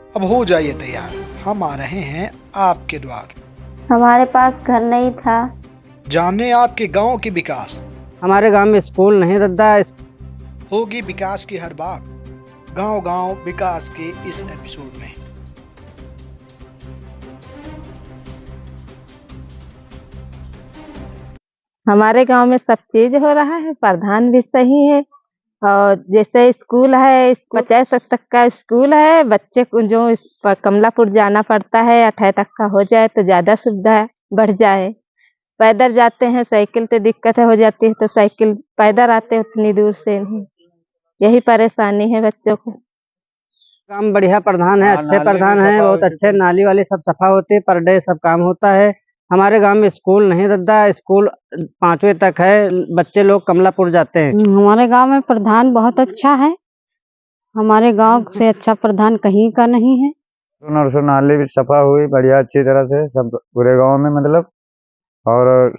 अब हो जाइए तैयार, हम आ रहे हैं आपके द्वार। हमारे पास घर नहीं था। जाने आपके गांव की विकास, हमारे गांव में स्कूल नहीं दादा। होगी विकास की हर बात, गांव गांव विकास के इस एपिसोड में। हमारे गांव में सब चीज हो रहा है, प्रधान भी सही है। और जैसे स्कूल है, 50 तक का स्कूल है। बच्चे को जो कमलापुर जाना पड़ता है 8 तक का हो जाए तो ज्यादा सुविधा बढ़ जाए। पैदल जाते हैं, साइकिल से दिक्कत हो जाती है तो साइकिल पैदल आते हैं उतनी दूर से नहीं। यही परेशानी है बच्चों को। काम बढ़िया प्रधान है, अच्छे प्रधान है, बहुत अच्छे। नाली वाली सब सफा होती है, पर डे सब काम होता है। हमारे गांव में स्कूल नहीं दादा, स्कूल 5वीं तक है, बच्चे लोग कमलापुर जाते हैं। हमारे गांव में प्रधान बहुत अच्छा है। हमारे गांव से अच्छा प्रधान कहीं का नहीं है। नाली भी सफा हुई बढ़िया अच्छी तरह से सब पूरे गांव में मतलब। और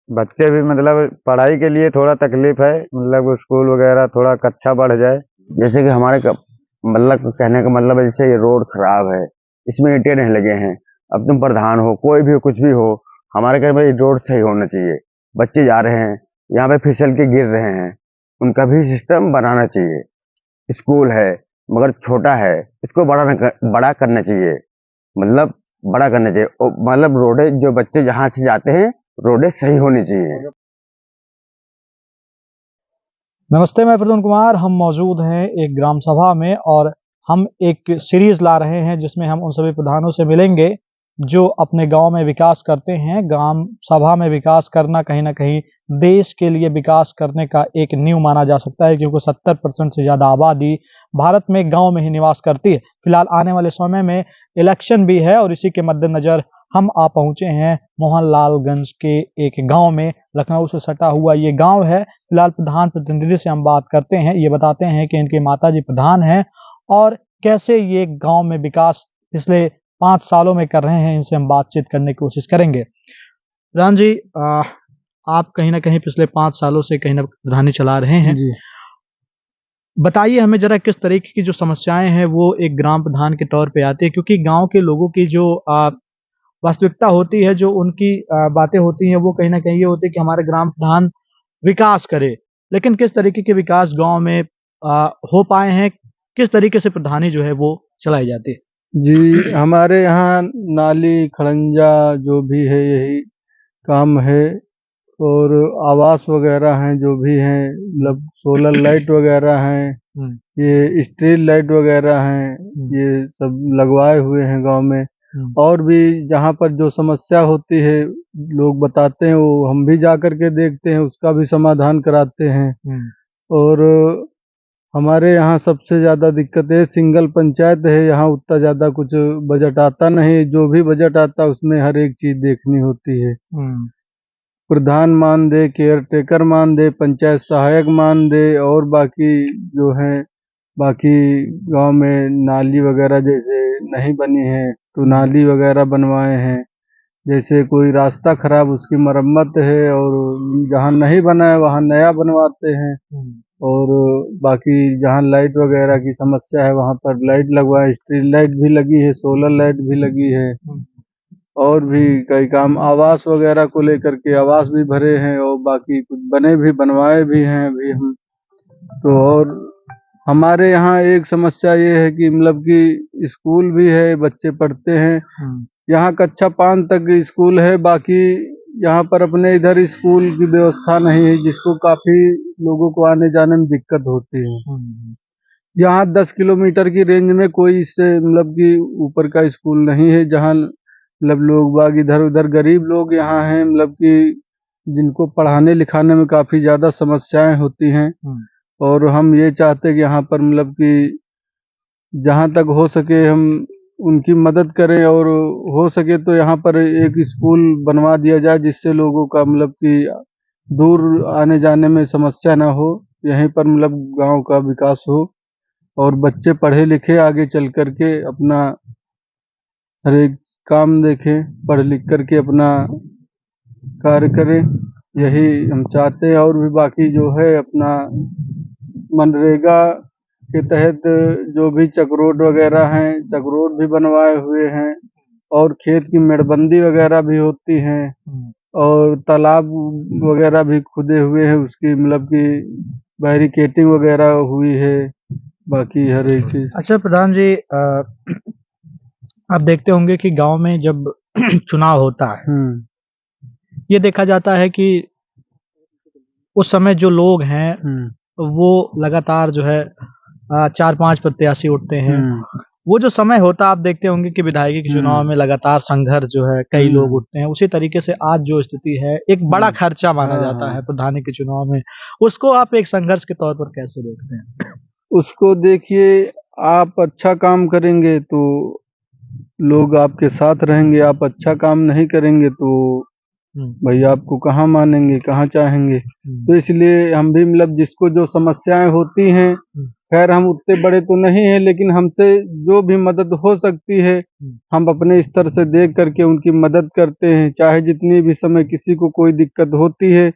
बच्चे भी मतलब पढ़ाई के लिए थोड़ा तकलीफ है, मतलब स्कूल वगैरह थोड़ा कक्षा बढ़ जाए। जैसे कि हमारे मतलब कहने का मतलब है, जैसे ये रोड खराब है, इसमें ईंटें नहीं लगे हैं। अब तुम प्रधान हो, कोई भी हो, कुछ भी हो, हमारे घर में रोड सही होना चाहिए। बच्चे जा रहे हैं, यहाँ पे फिसल के गिर रहे हैं, उनका भी सिस्टम बनाना चाहिए। स्कूल है मगर छोटा है, इसको बड़ा करना चाहिए, मतलब बड़ा करना चाहिए। मतलब रोडे जो बच्चे जहाँ से जाते हैं, रोडे सही होनी चाहिए। नमस्ते, मैं प्रद्युम्न कुमार। हम मौजूद हैं एक ग्राम सभा में और हम एक सीरीज ला रहे हैं जिसमें हम उन सभी प्रधानों से मिलेंगे जो अपने गांव में विकास करते हैं। ग्राम सभा में विकास करना कहीं ना कहीं देश के लिए विकास करने का एक नींव माना जा सकता है, क्योंकि 70% से ज़्यादा आबादी भारत में गांव में ही निवास करती है। फिलहाल आने वाले समय में इलेक्शन भी है और इसी के मद्देनजर हम आ पहुंचे हैं मोहनलालगंज के एक गांव में। लखनऊ से सटा हुआ ये गांव है। फिलहाल प्रधान प्रतिनिधि से हम बात करते हैं, ये बताते हैं कि इनके माताजी प्रधान हैं और कैसे ये गांव में विकास पिछले 5 सालों में कर रहे हैं। इनसे हम बातचीत करने की कोशिश करेंगे। प्रधान जी, आप कहीं ना कहीं पिछले 5 सालों से कहीं ना प्रधानी चला रहे हैं जी। बताइए हमें जरा किस तरीके की जो समस्याएं हैं वो एक ग्राम प्रधान के तौर पे आती है, क्योंकि गांव के लोगों की जो वास्तविकता होती है, जो उनकी बातें होती हैं, वो कहीं ना कहीं ये होती है कि हमारे ग्राम प्रधान विकास करे। लेकिन किस तरीके के विकास गांव में हो पाए हैं, किस तरीके से प्रधानी जो है वो चलाई जाती है? जी, हमारे यहाँ नाली खड़ंजा जो भी है यही काम है। और आवास वगैरह हैं जो भी हैं, मतलब सोलर लाइट वगैरह हैं, ये स्ट्रीट लाइट वगैरह हैं, ये सब लगवाए हुए हैं गांव में। और भी जहाँ पर जो समस्या होती है लोग बताते हैं, वो हम भी जा कर के देखते हैं, उसका भी समाधान कराते हैं। और हमारे यहाँ सबसे ज़्यादा दिक्कत है, सिंगल पंचायत है यहाँ, उतना ज़्यादा कुछ बजट आता नहीं। जो भी बजट आता है उसमें हर एक चीज़ देखनी होती है। प्रधान मान दे, केयर टेकर मान दे, पंचायत सहायक मान दे, और बाकी जो है, बाकी गांव में नाली वगैरह जैसे नहीं बनी है तो नाली वगैरह बनवाए हैं। जैसे कोई रास्ता खराब, उसकी मरम्मत है, और जहाँ नहीं बना है वहाँ नया बनवाते हैं। और बाकी जहाँ लाइट वगैरह की समस्या है वहाँ पर लाइट लगवाए, स्ट्रीट लाइट भी लगी है, सोलर लाइट भी लगी है। और भी कई काम आवास वगैरह को लेकर के, आवास भी भरे हैं और बाकी कुछ बने भी, बनवाए भी हैं अभी हम तो। और हमारे यहाँ एक समस्या ये है कि मतलब कि स्कूल भी है, बच्चे पढ़ते हैं यहाँ, कक्षा 5 तक स्कूल है, बाकी यहाँ पर अपने इधर स्कूल की व्यवस्था नहीं है, जिसको काफी लोगों को आने जाने में दिक्कत होती है। यहाँ 10 किलोमीटर की रेंज में कोई इससे मतलब कि ऊपर का स्कूल नहीं है, जहाँ मतलब लोग बाग इधर उधर गरीब लोग यहाँ हैं, मतलब कि जिनको पढ़ाने लिखाने में काफी ज्यादा समस्याएं होती हैं। और हम ये चाहते हैं कि यहाँ पर मतलब कि जहाँ तक हो सके हम उनकी मदद करें, और हो सके तो यहाँ पर एक स्कूल बनवा दिया जाए, जिससे लोगों का मतलब कि दूर आने जाने में समस्या ना हो, यहीं पर मतलब गांव का विकास हो और बच्चे पढ़े लिखे आगे चल करके अपना हर एक काम देखें, पढ़ लिख करके अपना कार्य करें, यही हम चाहते हैं। और भी बाकी जो है अपना मनरेगा के तहत जो भी चक रोड वगैरह हैं, चक रोड भी बनवाए हुए हैं और खेत की मेड़बंदी वगैरह भी होती हैं और तालाब वगैरह भी खुदे हुए हैं, उसकी मतलब कि बैरिकेटिंग वगैरह हुई है, बाकी हर एक चीज। अच्छा प्रधान जी, आप देखते होंगे कि गांव में जब चुनाव होता है, ये देखा जाता है कि उस समय जो लोग हैं वो लगातार जो है 4-5 प्रत्याशी उठते हैं। वो जो समय होता है, आप देखते होंगे कि विधायकी के चुनाव में लगातार संघर्ष जो है कई लोग उठते हैं। उसी तरीके से आज जो स्थिति है, एक बड़ा खर्चा माना जाता है प्रधानी के चुनाव में, उसको आप एक संघर्ष के तौर पर कैसे देखते हैं? उसको देखिए, आप अच्छा काम करेंगे तो लोग आपके साथ रहेंगे, आप अच्छा काम नहीं करेंगे तो भाई आपको कहाँ मानेंगे, कहाँ चाहेंगे। तो इसलिए हम भी मतलब जिसको जो समस्याएं होती हैं, खैर हम उतने बड़े तो नहीं हैं, लेकिन हमसे जो भी मदद हो सकती है हम अपने स्तर से देख करके उनकी मदद करते हैं। चाहे जितनी भी समय किसी को कोई दिक्कत होती है,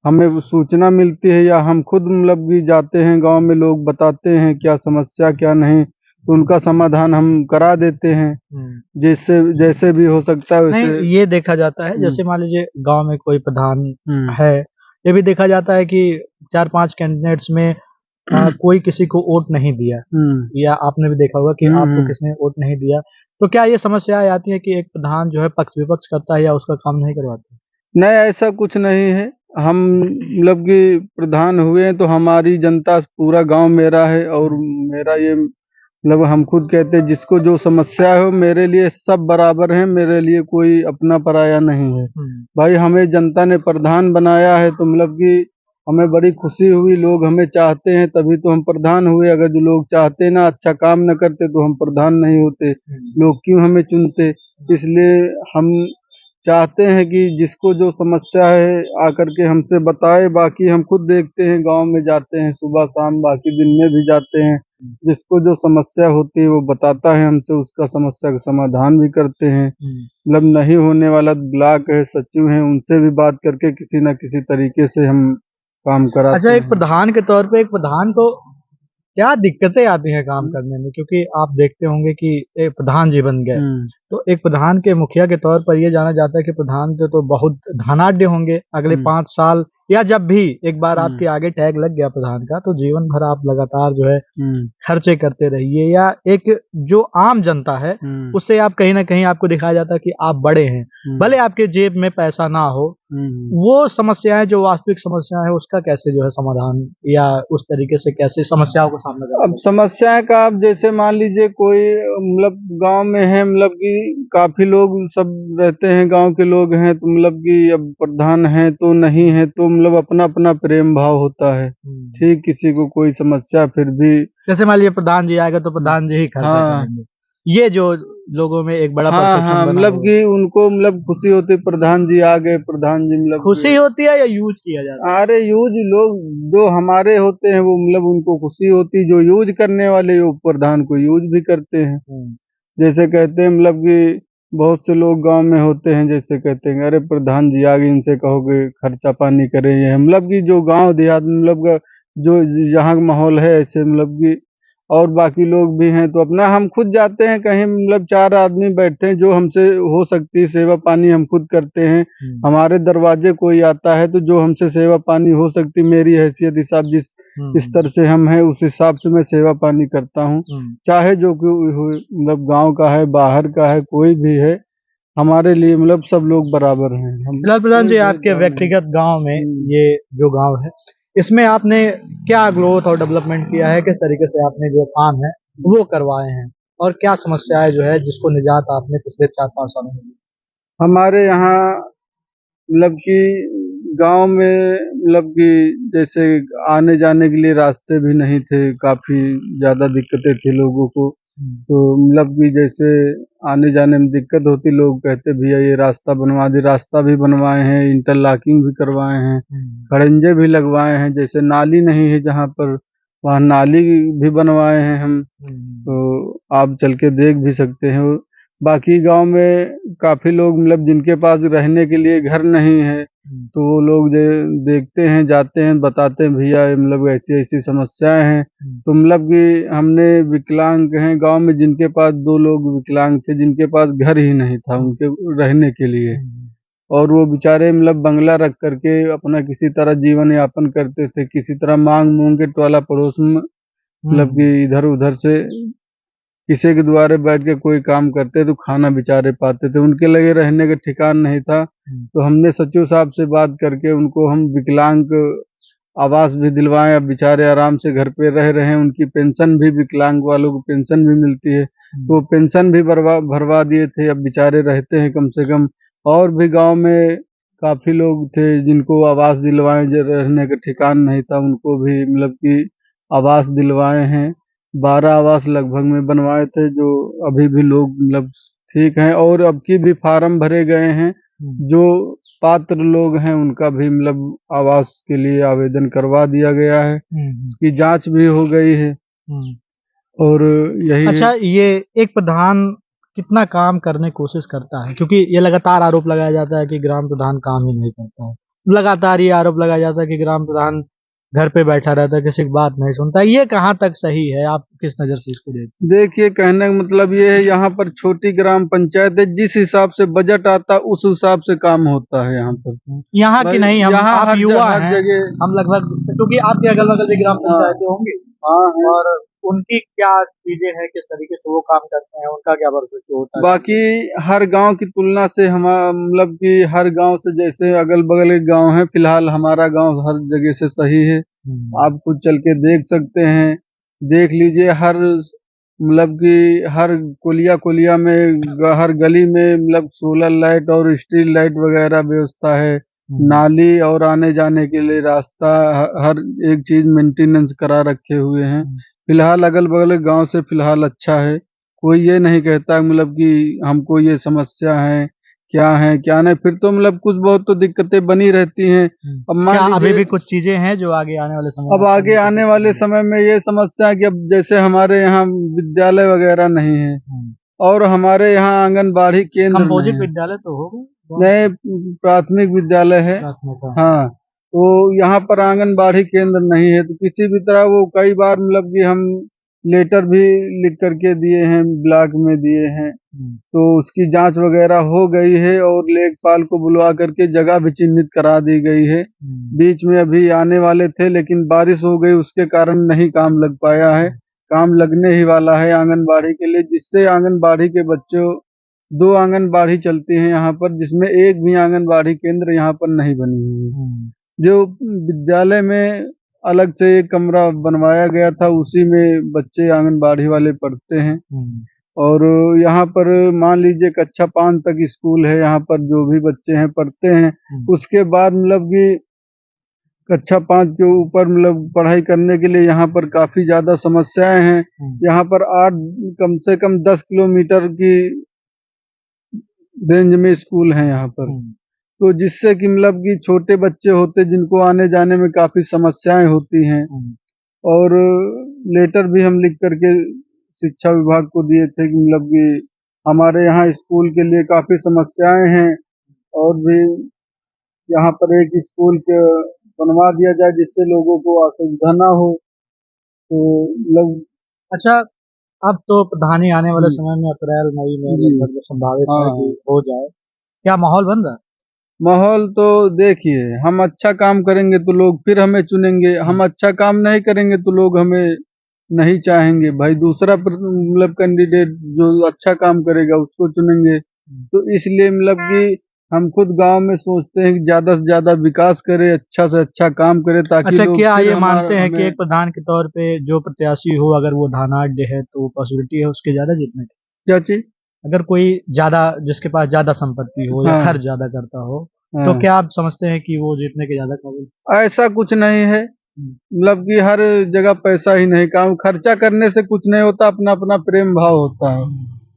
हमें वो सूचना मिलती है या हम खुद मतलब भी जाते हैं गांव में, लोग बताते हैं क्या समस्या क्या नहीं, तो उनका समाधान हम करा देते हैं जैसे जैसे भी हो सकता है नहीं, वैसे। ये देखा जाता है जैसे मान लीजिए गांव में कोई प्रधान है, ये भी देखा जाता है कि 4-5 कैंडिडेट्स में कोई किसी को वोट नहीं दिया, या आपने भी देखा होगा कि आपको किसने वोट नहीं दिया। तो क्या ये समस्याएं आती है कि एक प्रधान जो है पक्ष विपक्ष करता है या उसका काम नहीं करवाता? नहीं, ऐसा कुछ नहीं है। हम मतलब कि प्रधान हुए हैं तो हमारी जनता, पूरा गांव मेरा है और मेरा ये मतलब हम खुद कहते हैं जिसको जो समस्या हो, मेरे लिए सब बराबर हैं, मेरे लिए कोई अपना पराया नहीं है। भाई हमें जनता ने प्रधान बनाया है तो मतलब कि हमें बड़ी खुशी हुई, लोग हमें चाहते हैं तभी तो हम प्रधान हुए। अगर जो लोग चाहते ना, अच्छा काम न करते तो हम प्रधान नहीं होते। लोग क्यों हमें चुनते? इसलिए हम चाहते हैं कि जिसको जो समस्या है आकर के हमसे बताए। बाकी हम खुद देखते हैं, गांव में जाते हैं सुबह शाम, बाकी दिन में भी जाते हैं। जिसको जो समस्या होती है वो बताता है हमसे, उसका समस्या का समाधान भी करते हैं। मतलब नहीं होने वाला ब्लॉक है, सचिव हैं, उनसे भी बात करके किसी न किसी तरीके से हम काम कराते अच्छा, हैं। एक प्रधान के तौर पे एक प्रधान को क्या दिक्कतें आती हैं काम करने में? क्योंकि आप देखते होंगे कि एक प्रधान जी बन गए, तो एक प्रधान के मुखिया के तौर पर ये जाना जाता है कि प्रधान तो बहुत धनाढ्य होंगे अगले 5 साल, या जब भी एक बार आपके आगे टैग लग गया प्रधान का, तो जीवन भर आप लगातार जो है खर्चे करते रहिए, या एक जो आम जनता है उससे आप कहीं ना कहीं आपको दिखाया जाता है कि आप बड़े हैं, भले आपके जेब में पैसा ना हो। वो समस्याएं जो वास्तविक समस्याएं है, उसका कैसे जो है समाधान, या उस तरीके से कैसे समस्याओं का सामना करते हैं? अब समस्या का आप जैसे मान लीजिए कोई मतलब गांव में है, मतलब कि काफी लोग सब रहते हैं, गांव के लोग हैं, तो मतलब कि अब प्रधान है तो नहीं है तो मतलब अपना अपना प्रेम भाव होता है। ठीक, किसी को कोई समस्या फिर भी जैसे मान लीजिए प्रधान जी आएगा तो प्रधान जी ही खर्चा करेंगे, ये जो लोगों में एक बड़ा परसेप्शन बना मतलब हुआ है। कि उनको मतलब खुशी होती है, प्रधान जी आ गए, प्रधान जी मतलब खुशी होती है या यूज किया जाता है? अरे यूज, लोग जो हमारे होते हैं वो मतलब उनको खुशी होती है, जो यूज करने वाले वो प्रधान को यूज भी करते हैं। जैसे कहते हैं मतलब कि बहुत से लोग गांव में होते हैं, जैसे कहते हैं अरे प्रधान जी आ गए, इनसे कहोगे खर्चा पानी करें, ये मतलब कि जो गांव देहात मतलब जो यहाँ का माहौल है ऐसे मतलब कि। और बाकी लोग भी हैं तो अपना हम खुद जाते हैं कहीं, मतलब 4 आदमी बैठते हैं, जो हमसे हो सकती है सेवा पानी हम खुद करते हैं। हमारे दरवाजे कोई आता है तो जो हमसे सेवा पानी हो सकती, मेरी हैसियत हिसाब जिस स्तर से हम हैं उस हिसाब से मैं सेवा पानी करता हूँ। चाहे जो कोई हो, मतलब गांव का है, बाहर का है, कोई भी है, हमारे लिए मतलब सब लोग बराबर हैं। फिलहाल प्रधान जी, आपके व्यक्तिगत गांव में ये जो गांव है, इसमें आपने क्या ग्रोथ और डेवलपमेंट किया है? किस तरीके से आपने जो काम है वो करवाए हैं, और क्या समस्याएं जो है जिसको निजात आपने पिछले 4-5 सालों में दी? हमारे यहाँ मतलब कि गांव में मतलब कि जैसे आने जाने के लिए रास्ते भी नहीं थे, काफी ज्यादा दिक्कतें थी लोगों को। तो मतलब कि जैसे आने जाने में दिक्कत होती, लोग कहते भैया ये रास्ता बनवा दे, रास्ता भी बनवाए हैं, इंटरलॉकिंग भी करवाए हैं, खड़ंजे भी लगवाए हैं। जैसे नाली नहीं है जहाँ पर, वहाँ नाली भी बनवाए हैं हम, तो आप चल के देख भी सकते हैं। बाकी गांव में काफी लोग मतलब जिनके पास रहने के लिए घर नहीं है, तो वो लोग देखते हैं, जाते हैं, बताते हैं भैया मतलब ऐसी ऐसी समस्याएं हैं। तो मतलब कि हमने विकलांग हैं गांव में जिनके पास 2 लोग विकलांग थे, जिनके पास घर ही नहीं था उनके रहने के लिए, और वो बेचारे मतलब बंगला रख करके अपना किसी तरह जीवन यापन करते थे, किसी तरह मांग मूंग के टोला पड़ोस में मतलब कि इधर उधर से किसी के द्वारे बैठ के कोई काम करते तो खाना बेचारे पाते थे, उनके लगे रहने का ठिकान नहीं था। तो हमने सचिव साहब से बात करके उनको हम विकलांग आवास भी दिलवाए। अब बेचारे आराम से घर पे रह रहे हैं, उनकी पेंशन भी, विकलांग वालों को पेंशन भी मिलती है, तो पेंशन भी भरवा दिए थे। अब बेचारे रहते हैं कम से कम। और भी गांव में काफी लोग थे जिनको आवास दिलवाए, जो रहने का ठिकान नहीं था उनको भी मतलब कि आवास दिलवाए हैं। 12 आवास लगभग में बनवाए थे, जो अभी भी लोग मतलब ठीक हैं। और अब की भी फार्म भरे गए हैं, जो पात्र लोग हैं उनका भी मतलब आवास के लिए आवेदन करवा दिया गया है, उसकी जांच भी हो गई है। और यही अच्छा, ये एक प्रधान कितना काम करने की कोशिश करता है, क्योंकि ये लगातार आरोप लगाया जाता है कि ग्राम प्रधान काम ही नहीं करता है। लगातार ये आरोप लगाया जाता है कि ग्राम प्रधान घर पे बैठा रहता है, किसी की बात नहीं सुनता। ये कहाँ तक सही है? आप किस नजर से इसको देखते देखिए, कहने का मतलब ये है, यहाँ पर छोटी ग्राम पंचायत है, जिस हिसाब से बजट आता है उस हिसाब से काम होता है यहाँ पर। हैं? यहाँ की भाई, नहीं, यहाँ आप हर युवा हर हैं, जगह हम लगभग, क्योंकि आपके अगल बगल भी ग्राम पंचायतें होंगी, हाँ और उनकी क्या चीजें हैं, किस तरीके से वो काम करते हैं, उनका क्या वर्चस्व होता है? बाकी हर गांव की तुलना से हम मतलब कि हर गांव से, जैसे अगल बगल के गांव हैं, फिलहाल हमारा गांव हर जगह से सही है। आप खुद चल के देख सकते हैं, देख लीजिए। हर मतलब कि हर कोलिया कोलिया में, हर गली में मतलब सोलर लाइट और स्ट्रीट लाइट वगैरह व्यवस्था है। नाली और आने जाने के लिए रास्ता, हर एक चीज मेंटेनेंस करा रखे हुए हैं। फिलहाल अगल बगल गांव से फिलहाल अच्छा है। कोई ये नहीं कहता मतलब कि हमको ये समस्या है, क्या नहीं, फिर तो मतलब कुछ बहुत तो दिक्कतें बनी रहती हैं। अब मान क्या अभी लीजिए, भी कुछ चीजें हैं जो आगे आने वाले समय अब में आगे आने वाले समय में ये समस्या है कि अब जैसे हमारे यहाँ विद्यालय वगैरह नहीं है, और हमारे यहाँ आंगनबाड़ी केंद्र नहीं कंपोजिट है। विद्यालय तो होगा, नए प्राथमिक विद्यालय है। प्राथमिक। हाँ, तो यहाँ पर आंगनबाड़ी केंद्र नहीं है, तो किसी भी तरह वो कई बार मतलब कि हम लेटर भी लिख करके दिए हैं, ब्लॉक में दिए हैं, तो उसकी जांच वगैरह हो गई है, और लेखपाल को बुलवा करके जगह भी चिन्हित करा दी गई है। बीच में अभी आने वाले थे, लेकिन बारिश हो गई, उसके कारण नहीं काम लग पाया है। काम लगने ही वाला है आंगनबाड़ी के लिए, जिससे आंगनबाड़ी के बच्चों, 2 आंगनबाड़ी चलती हैं यहाँ पर, जिसमें एक भी आंगनबाड़ी केंद्र यहाँ पर नहीं बनी हुई है। जो विद्यालय में अलग से एक कमरा बनवाया गया था, उसी में बच्चे आंगनबाड़ी वाले पढ़ते हैं। और यहाँ पर मान लीजिए कक्षा 5 तक स्कूल है, यहाँ पर जो भी बच्चे हैं पढ़ते हैं। उसके बाद मतलब कि कक्षा 5 के ऊपर मतलब पढ़ाई करने के लिए यहाँ पर काफी ज्यादा समस्याएं हैं। यहाँ पर 8 कम से कम 10 किलोमीटर की रेंज में स्कूल है यहाँ पर, तो जिससे कि मतलब कि छोटे बच्चे होते जिनको आने जाने में काफी समस्याएं होती हैं। और लेटर भी हम लिख करके शिक्षा विभाग को दिए थे कि मतलब कि हमारे यहाँ स्कूल के लिए काफी समस्याएं हैं, और भी यहाँ पर एक स्कूल के बनवा दिया जाए जिससे लोगों को असुविधा ना हो। तो मतलब अच्छा, अब तो प्रधानी आने वाले समय में अप्रैल मई में जी, लगभग संभावित है हाँ कि हो जाए, क्या माहौल बन रहा है? माहौल तो देखिए, हम अच्छा काम करेंगे तो लोग फिर हमें चुनेंगे, हम अच्छा काम नहीं करेंगे तो लोग हमें नहीं चाहेंगे। भाई दूसरा मतलब कैंडिडेट जो अच्छा काम करेगा उसको चुनेंगे। तो इसलिए मतलब कि हम खुद गांव में सोचते हैं कि ज्यादा से ज्यादा विकास करे, अच्छा से अच्छा काम करे, ताकि अच्छा, लोग क्या फिर ये मानते हैं कि हमें। एक प्रधान के तौर पे जो प्रत्याशी हो, अगर वो धनाढ्य है तो पॉसिबिलिटी है उसके ज्यादा जीतने की? क्या चीज? अगर कोई ज्यादा, जिसके पास ज्यादा संपत्ति हो या हाँ, खर्च ज्यादा करता हो, तो हाँ, क्या आप समझते हैं कि वो जीतने के ज्यादा काबिल? ऐसा कुछ नहीं है। मतलब कि हर जगह पैसा ही नहीं, काम खर्चा करने से कुछ नहीं होता, अपना अपना प्रेम भाव होता है।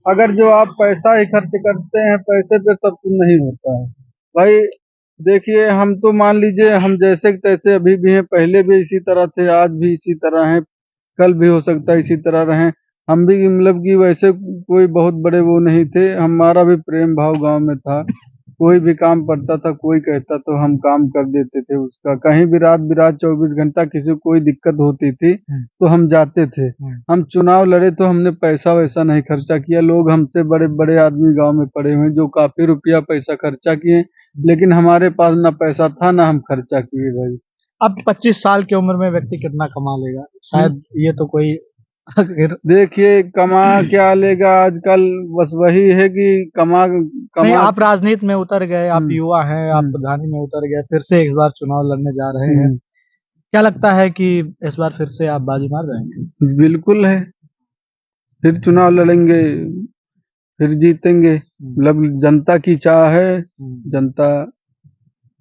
अगर जो आप पैसा ही खर्च करते हैं, पैसे पे सब कुछ नहीं होता है। भाई देखिए, हम तो मान लीजिए हम जैसे के तैसे अभी भी हैं, पहले भी इसी तरह थे, आज भी इसी तरह हैं, कल भी हो सकता है इसी तरह रहें। हम भी मतलब कि वैसे कोई बहुत बड़े वो नहीं थे, हमारा भी प्रेम भाव गांव में था। कोई भी काम पड़ता था, कोई कहता तो हम काम कर देते थे उसका। कहीं भी रात बिरात 24 घंटा किसी को कोई दिक्कत होती थी तो हम जाते थे। हम चुनाव लड़े तो हमने पैसा वैसा नहीं खर्चा किया। लोग हमसे बड़े बड़े आदमी गांव में पड़े हुए हैं जो काफी रुपया पैसा खर्चा किए, लेकिन हमारे पास ना पैसा था ना हम खर्चा किए भाई। अब 25 साल की उम्र में व्यक्ति कितना कमा लेगा? शायद ये तो कोई देखिए कमा क्या लेगा आजकल, बस वही है कि नहीं, कमा आप राजनीति में उतर गए, आप युवा हैं, आप प्रधानी में उतर गए, फिर से इस बार चुनाव लड़ने जा रहे हैं। क्या लगता है कि इस बार फिर से आप बाजी मार जाएंगे? बिल्कुल है, फिर चुनाव लड़ेंगे, फिर जीतेंगे। मतलब जनता की चाह है, जनता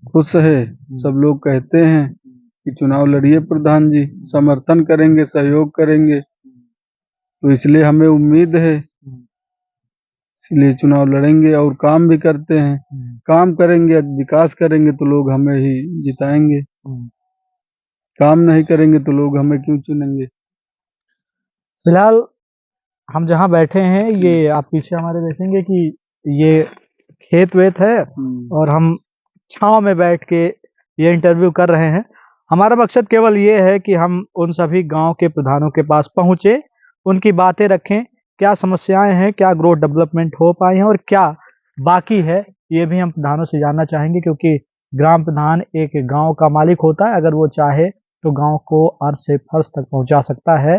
खुश है। सब लोग कहते हैं कि चुनाव लड़िए प्रधान जी, समर्थन करेंगे, सहयोग करेंगे, तो इसलिए हमें उम्मीद है, इसलिए चुनाव लड़ेंगे और काम भी करते हैं। काम करेंगे, विकास करेंगे तो लोग हमें ही जिताएंगे। काम नहीं करेंगे तो लोग हमें क्यों चुनेंगे। फिलहाल हम जहाँ बैठे हैं, ये आप पीछे हमारे देखेंगे कि ये खेत वेत है और हम छांव में बैठ के ये इंटरव्यू कर रहे हैं। हमारा मकसद केवल ये है कि हम उन सभी गांव के प्रधानों के पास पहुंचे, उनकी बातें रखें, क्या समस्याएं हैं, क्या ग्रोथ डेवलपमेंट हो पाई है और क्या बाकी है, ये भी हम प्रधानों से जानना चाहेंगे। क्योंकि ग्राम प्रधान एक गांव का मालिक होता है, अगर वो चाहे तो गांव को अर्थ से फर्श तक पहुंचा सकता है।